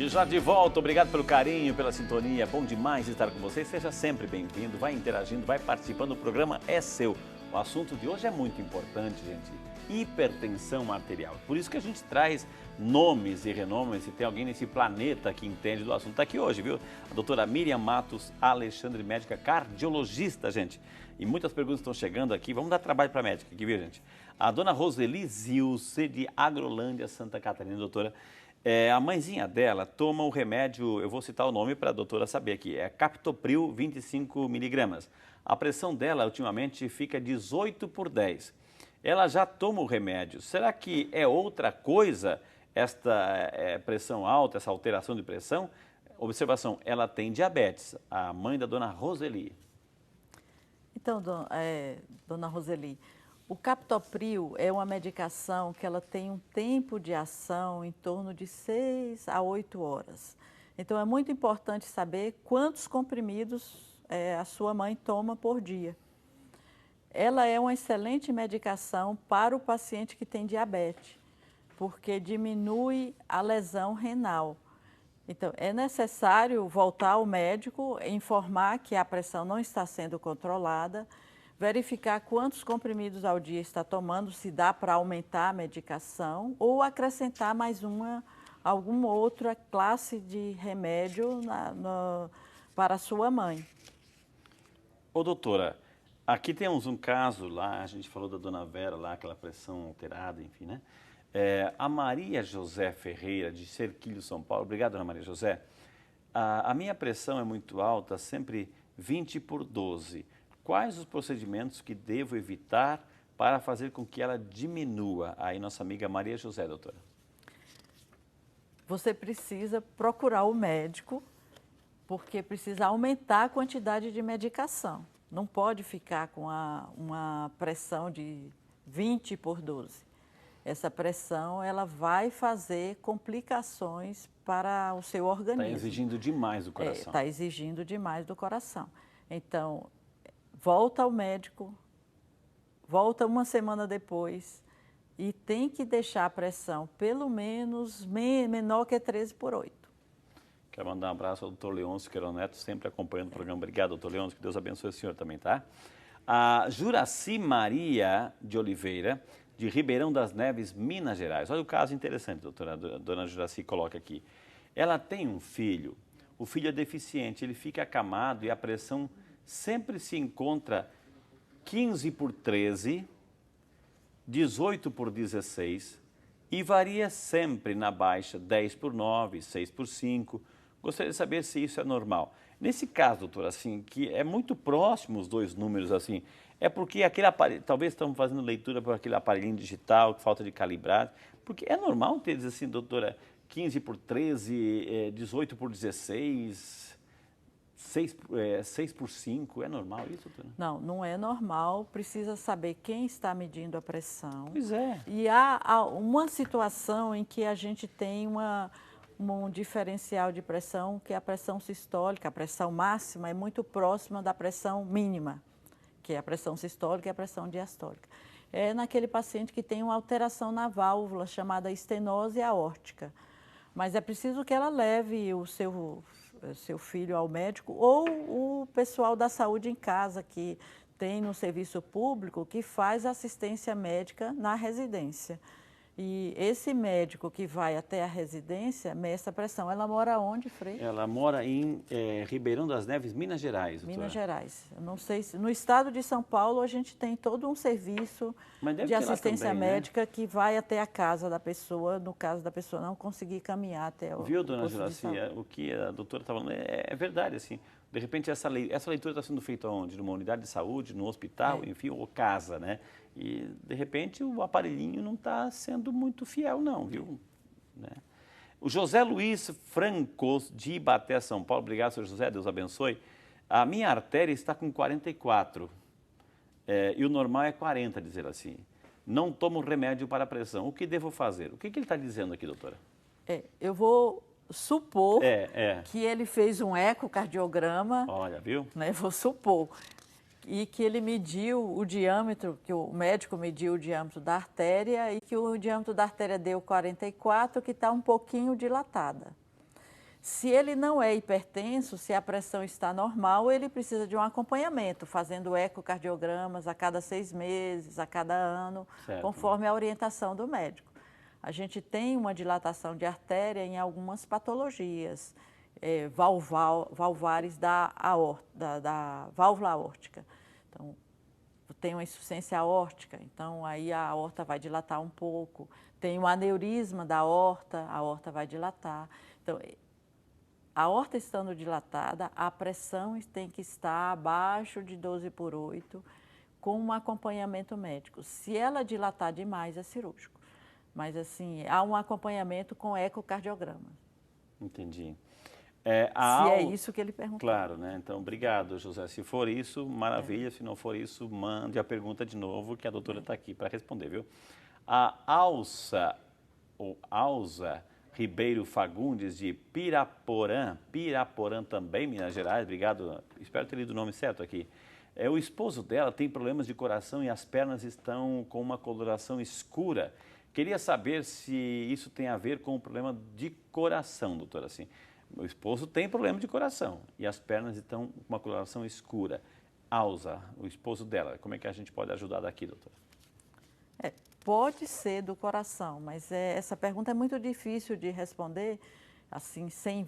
Saúde, já de volta. Obrigado pelo carinho, pela sintonia. Bom demais estar com vocês. Seja sempre bem-vindo, vai interagindo, vai participando. O programa é seu. O assunto de hoje é muito importante, gente. Hipertensão arterial. Por isso que a gente traz nomes e renomes. Se tem alguém nesse planeta que entende do assunto, está aqui hoje, viu? A doutora Miriam Matos Alexandre, médica cardiologista, gente. E muitas perguntas estão chegando aqui. Vamos dar trabalho para a médica aqui, viu, gente? A dona Roseli Zilce, de Agrolândia, Santa Catarina, doutora. A mãezinha dela toma o remédio, eu vou citar o nome para a doutora saber aqui, é Captopril 25 miligramas. A pressão dela ultimamente fica 18/10. Ela já toma o remédio. Será que é outra coisa esta pressão alta, essa alteração de pressão? Observação, ela tem diabetes, a mãe da dona Roseli. Então, dona Roseli, o Captopril é uma medicação que ela tem um tempo de ação em torno de 6 a 8 horas. Então, é muito importante saber quantos comprimidos a sua mãe toma por dia. Ela é uma excelente medicação para o paciente que tem diabetes, porque diminui a lesão renal. Então, é necessário voltar ao médico, informar que a pressão não está sendo controlada, verificar quantos comprimidos ao dia está tomando, se dá para aumentar a medicação ou acrescentar mais alguma outra classe de remédio para a sua mãe. Ô, doutora, aqui temos um caso lá, a gente falou da dona Vera lá, aquela pressão alterada, enfim, né? A Maria José Ferreira, de Cerquilho, São Paulo. Obrigado, dona Maria José. A minha pressão é muito alta, sempre 20/12. Quais os procedimentos que devo evitar para fazer com que ela diminua? Aí, nossa amiga Maria José, doutora. Você precisa procurar o médico, porque precisa aumentar a quantidade de medicação. Não pode ficar com uma pressão de 20/12. Essa pressão ela vai fazer complicações para o seu organismo. Está exigindo demais do coração. Está exigindo demais do coração. Então, volta ao médico, volta uma semana depois e tem que deixar a pressão pelo menos menor que 13/8. Quero mandar um abraço ao doutor Leôncio Queiroz Neto, sempre acompanhando o programa. Obrigado, doutor Leôncio, que Deus abençoe o senhor também, tá? A Juraci Maria de Oliveira, de Ribeirão das Neves, Minas Gerais. Olha o caso interessante, doutora. A dona Juraci coloca aqui. Ela tem um filho, o filho é deficiente, ele fica acamado e a pressão sempre se encontra 15/13, 18/16 e varia sempre na baixa 10/9, 6/5. Gostaria de saber se isso é normal. Nesse caso, doutora, assim, que é muito próximo os dois números, assim, é porque aquele aparelho, talvez estamos fazendo leitura por aquele aparelhinho digital, que falta de calibrar, porque é normal ter, assim, doutora, 15/13, 18/16, 6/5, é normal isso, doutora? Não, não é normal, precisa saber quem está medindo a pressão. Pois é. E há uma situação em que a gente tem um diferencial de pressão, que é a pressão sistólica, a pressão máxima é muito próxima da pressão mínima, que é a pressão sistólica e a pressão diastólica. É naquele paciente que tem uma alteração na válvula, chamada estenose aórtica. Mas é preciso que ela leve o seu filho ao médico ou o pessoal da saúde em casa, que tem no serviço público, que faz assistência médica na residência. E esse médico que vai até a residência, meça a pressão. Ela mora onde, Frei? Ela mora em Ribeirão das Neves, Minas Gerais, doutora. Minas Gerais. Eu não sei se... No estado de São Paulo, a gente tem todo um serviço de assistência também, médica, né? Que vai até a casa da pessoa, no caso da pessoa não conseguir caminhar até o Viu, dona Juraci, o que a doutora está falando é verdade, assim. De repente, essa leitura está sendo feita onde? Numa unidade de saúde, no hospital, enfim, ou casa, né? E, de repente, o aparelhinho não está sendo muito fiel, não, viu? Né? O José Luiz Francos, de Ibaté, São Paulo. Obrigado, senhor José, Deus abençoe. A minha artéria está com 44 e o normal é 40, dizer assim. Não tomo remédio para a pressão. O que devo fazer? O que ele está dizendo aqui, doutora? Eu vou supor que ele fez um ecocardiograma. Olha, viu? Né, vou supor. E que ele mediu o diâmetro, que o médico mediu o diâmetro da artéria e que o diâmetro da artéria deu 44, que está um pouquinho dilatada. Se ele não é hipertenso, se a pressão está normal, ele precisa de um acompanhamento, fazendo ecocardiogramas a cada 6 meses, a cada ano, Certo. conforme a orientação do médico. A gente tem uma dilatação de artéria em algumas patologias, valvares da válvula aórtica. Então, tem uma insuficiência aórtica, então aí a aorta vai dilatar um pouco. Tem um aneurisma da aorta, a aorta vai dilatar. Então, a aorta estando dilatada, a pressão tem que estar abaixo de 12/8, com um acompanhamento médico. Se ela dilatar demais, é cirúrgico. Mas, assim, há um acompanhamento com ecocardiograma. Entendi. Se é isso que ele perguntou. Claro, né? Então, obrigado, José. Se for isso, maravilha. Se não for isso, mande a pergunta de novo, que a doutora está aqui para responder, viu? A Alça Ribeiro Fagundes, de Piraporã também, Minas Gerais, obrigado, espero ter lido o nome certo aqui. O esposo dela tem problemas de coração e as pernas estão com uma coloração escura. Queria saber se isso tem a ver com o problema de coração, doutora. Assim, o esposo tem problema de coração e as pernas estão com uma coloração escura. Alza, o esposo dela, como é que a gente pode ajudar daqui, doutora? Pode ser do coração, mas essa pergunta é muito difícil de responder assim, sem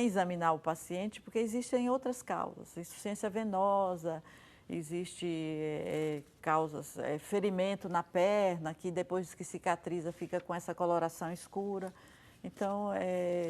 examinar o paciente, porque existem outras causas, insuficiência venosa, existe causas, ferimento na perna, que depois que cicatriza fica com essa coloração escura. Então,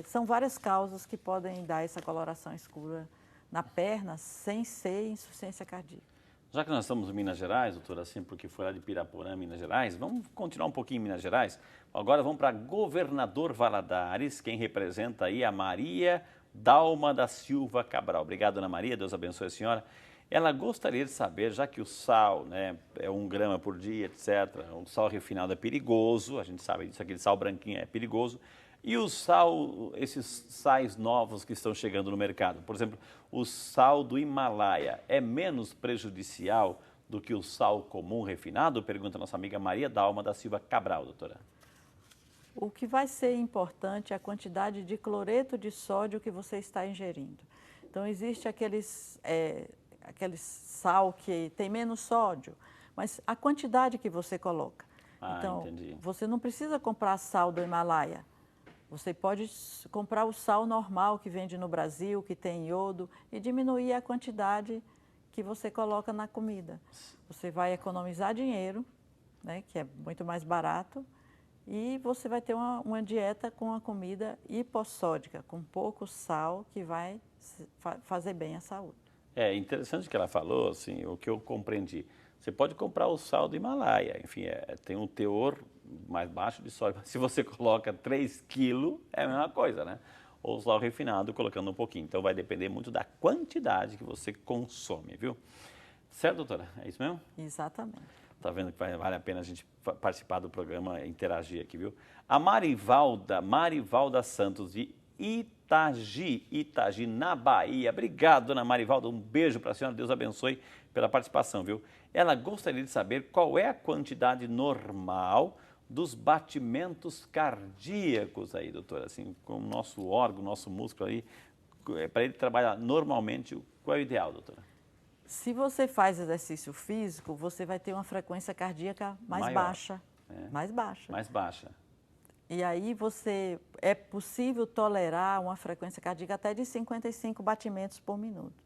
são várias causas que podem dar essa coloração escura na perna sem ser insuficiência cardíaca. Já que nós estamos em Minas Gerais, doutora, assim, porque foi lá de Piraporã, Minas Gerais, vamos continuar um pouquinho em Minas Gerais. Agora vamos para Governador Valadares, quem representa aí a Maria Dalma da Silva Cabral. Obrigado, Ana Maria, Deus abençoe a senhora. Ela gostaria de saber, já que o sal, né, é 1 grama por dia, etc., o sal refinado é perigoso, a gente sabe disso, aquele sal branquinho é perigoso, e o sal, esses sais novos que estão chegando no mercado, por exemplo, o sal do Himalaia é menos prejudicial do que o sal comum refinado? Pergunta a nossa amiga Maria Dalma da Silva Cabral, doutora. O que vai ser importante é a quantidade de cloreto de sódio que você está ingerindo. Então, existe aquele sal que tem menos sódio, mas a quantidade que você coloca. Então, entendi. Você não precisa comprar sal do Himalaia. Você pode comprar o sal normal que vende no Brasil, que tem iodo, e diminuir a quantidade que você coloca na comida. Você vai economizar dinheiro, né, que é muito mais barato, e você vai ter uma dieta com a comida hipossódica, com pouco sal, que vai fazer bem à saúde. É interessante o que ela falou, assim, o que eu compreendi. Você pode comprar o sal do Himalaia, enfim, tem um teor mais baixo de sódio. Se você coloca 3 quilos, é a mesma coisa, né? Ou o sal refinado colocando um pouquinho. Então vai depender muito da quantidade que você consome, viu? Certo, doutora? É isso mesmo? Exatamente. Tá vendo que vale a pena a gente participar do programa, interagir aqui, viu? A Marivalda Santos, de Itagi, na Bahia. Obrigado, dona Marivalda. Um beijo para a senhora. Deus abençoe pela participação, viu? Ela gostaria de saber qual é a quantidade normal dos batimentos cardíacos aí, doutora, assim, com o nosso órgão, nosso músculo aí, para ele trabalhar normalmente, qual é o ideal, doutora? Se você faz exercício físico, você vai ter uma frequência cardíaca mais baixa. Mais baixa. Mais baixa. E aí é possível tolerar uma frequência cardíaca até de 55 batimentos por minuto.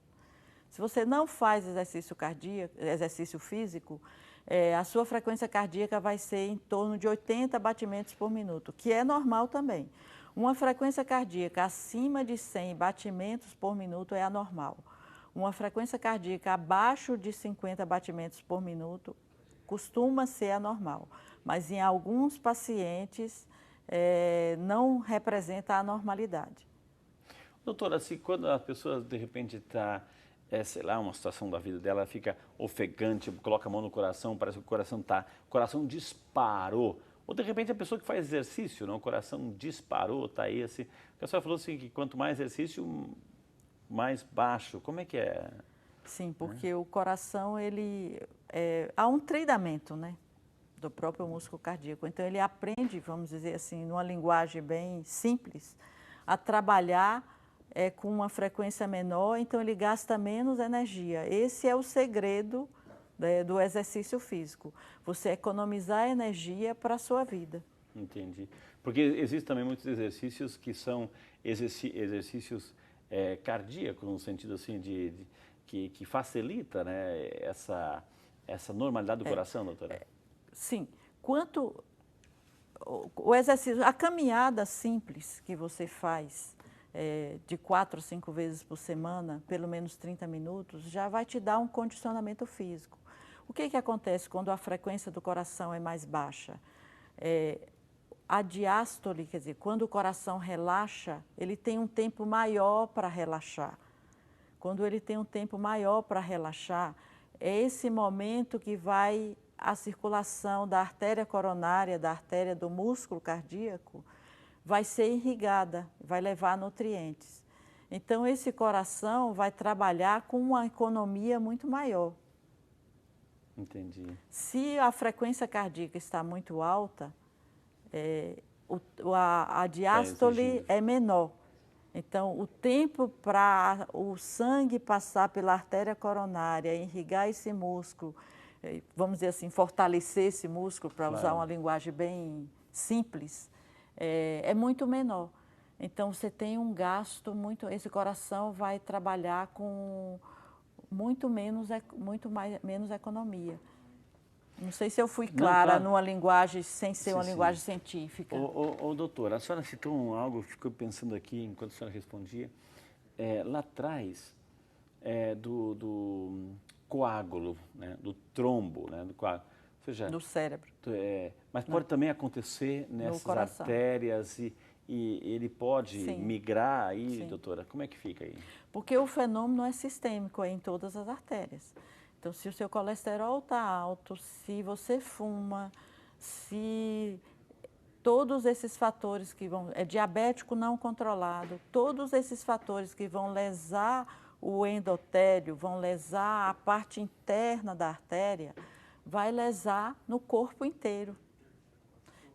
Se você não faz exercício físico, a sua frequência cardíaca vai ser em torno de 80 batimentos por minuto, que é normal também. Uma frequência cardíaca acima de 100 batimentos por minuto é anormal. Uma frequência cardíaca abaixo de 50 batimentos por minuto costuma ser anormal, mas em alguns pacientes não representa a normalidade. Doutora, se quando a pessoa de repente está, sei lá, uma situação da vida dela, fica ofegante, coloca a mão no coração, parece que o coração disparou. Ou de repente a pessoa que faz exercício, não, o coração disparou, está aí assim. A senhora falou assim que quanto mais exercício, mais baixo. Como é que é? Sim, porque o coração, há um treinamento, né, do próprio músculo cardíaco. Então, ele aprende, vamos dizer assim, numa linguagem bem simples, a trabalhar com uma frequência menor, então ele gasta menos energia. Esse é o segredo, né, do exercício físico, você economizar energia para a sua vida. Entendi. Porque existem também muitos exercícios que são exercícios cardíacos, no sentido assim que facilita, né, essa normalidade do coração, doutora? Sim. O exercício, a caminhada simples que você faz de 4 a 5 vezes por semana, pelo menos 30 minutos, já vai te dar um condicionamento físico. O que acontece quando a frequência do coração é mais baixa? A diástole, quer dizer, quando o coração relaxa, ele tem um tempo maior para relaxar. Quando ele tem um tempo maior para relaxar, é esse momento que vai a circulação da artéria coronária, da artéria do músculo cardíaco, vai ser irrigada, vai levar nutrientes. Então, esse coração vai trabalhar com uma economia muito maior. Entendi. Se a frequência cardíaca está muito alta, a diástole é menor. Então, o tempo para o sangue passar pela artéria coronária, irrigar esse músculo, vamos dizer assim, fortalecer esse músculo, para usar uma linguagem bem simples, é muito menor. Então, você tem um gasto muito... Esse coração vai trabalhar com muito menos economia. Não sei se eu fui clara numa linguagem sem ser uma linguagem científica. Doutora, a senhora citou algo que ficou pensando aqui enquanto a senhora respondia. Lá atrás, do coágulo, né, do trombo, né, do coágulo. Ou seja, do cérebro. Mas pode também acontecer nessas artérias e ele pode migrar aí, doutora? Como é que fica aí? Porque o fenômeno é sistêmico em todas as artérias. Então, se o seu colesterol está alto, se você fuma, se todos esses fatores que vão... diabético não controlado, todos esses fatores que vão lesar o endotélio, vão lesar a parte interna da artéria, vai lesar no corpo inteiro.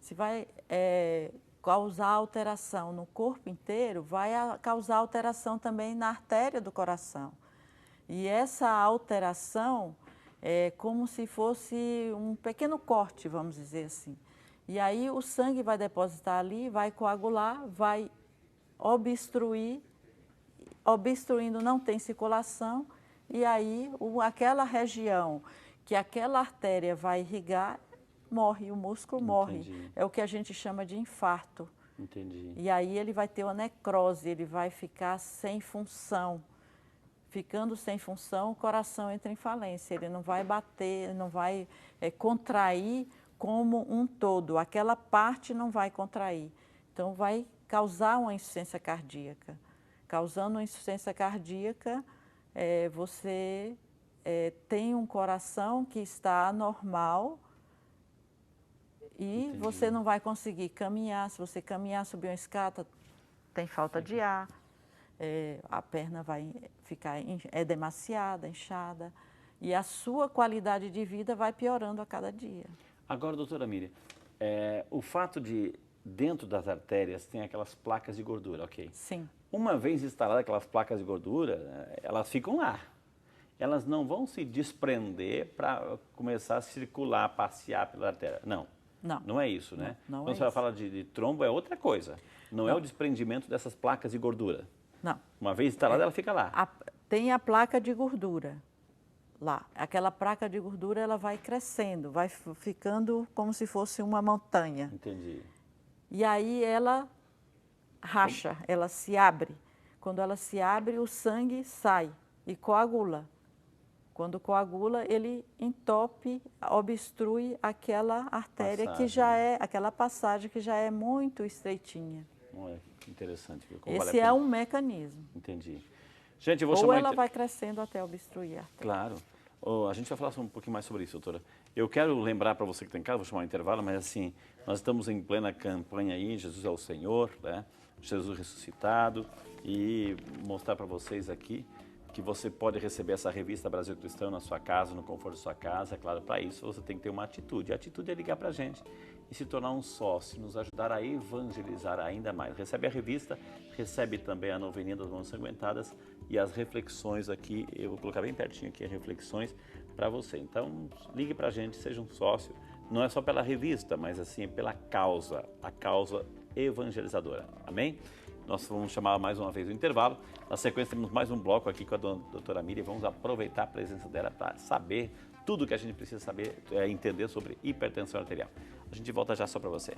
Se vai causar alteração no corpo inteiro, vai causar alteração também na artéria do coração. E essa alteração é como se fosse um pequeno corte, vamos dizer assim. E aí o sangue vai depositar ali, vai coagular, vai obstruir, obstruindo não tem circulação, e aí aquela região que aquela artéria vai irrigar, morre, o músculo morre. É o que a gente chama de infarto. Entendi. E aí ele vai ter uma necrose, ele vai ficar sem função. Ficando sem função, o coração entra em falência, ele não vai bater, não vai contrair como um todo, aquela parte não vai contrair. Então, vai causar uma insuficiência cardíaca. Causando uma insuficiência cardíaca, você tem um coração que está anormal e você não vai conseguir caminhar. Se você caminhar, subir uma escada, tem falta de ar. A perna vai ficar demasiada, inchada, e a sua qualidade de vida vai piorando a cada dia. Agora, doutora Miriam, o fato de dentro das artérias tem aquelas placas de gordura, ok? Sim. Uma vez instaladas aquelas placas de gordura, elas ficam lá. Elas não vão se desprender para começar a circular, passear pela artéria. Não. Não. Não é isso, né? Não Quando você fala de trombo, é outra coisa. Não é o desprendimento dessas placas de gordura. Não. Uma vez instalada, ela fica lá. Tem a placa de gordura lá. Aquela placa de gordura, ela vai crescendo, vai ficando como se fosse uma montanha. Entendi. E aí ela racha, ela se abre. Quando ela se abre, o sangue sai e coagula. Quando coagula, ele entope, obstrui aquela artéria que já aquela passagem que já é muito estreitinha. Interessante. Esse é um mecanismo. Entendi. Gente, eu vou chamar... Ou ela vai crescendo até obstruir a artéria. Claro. A gente vai falar um pouquinho mais sobre isso, doutora. Eu quero lembrar para você que está em casa, vou chamar um intervalo, mas assim, nós estamos em plena campanha aí, Jesus é o Senhor, né? Jesus ressuscitado, e mostrar para vocês aqui que você pode receber essa revista Brasil Cristão na sua casa, no conforto da sua casa. É claro, para isso você tem que ter uma atitude. A atitude é ligar para a gente e se tornar um sócio, nos ajudar a evangelizar ainda mais. Recebe a revista, recebe também a noveninha das mãos ensanguentadas e as reflexões aqui, eu vou colocar bem pertinho aqui as reflexões para você. Então, ligue para a gente, seja um sócio, não é só pela revista, mas assim, pela causa, a causa evangelizadora. Amém? Nós vamos chamar mais uma vez o intervalo. Na sequência, temos mais um bloco aqui com a doutora Miriam. Vamos aproveitar a presença dela para saber tudo que a gente precisa saber, entender sobre hipertensão arterial. A gente volta já só para você.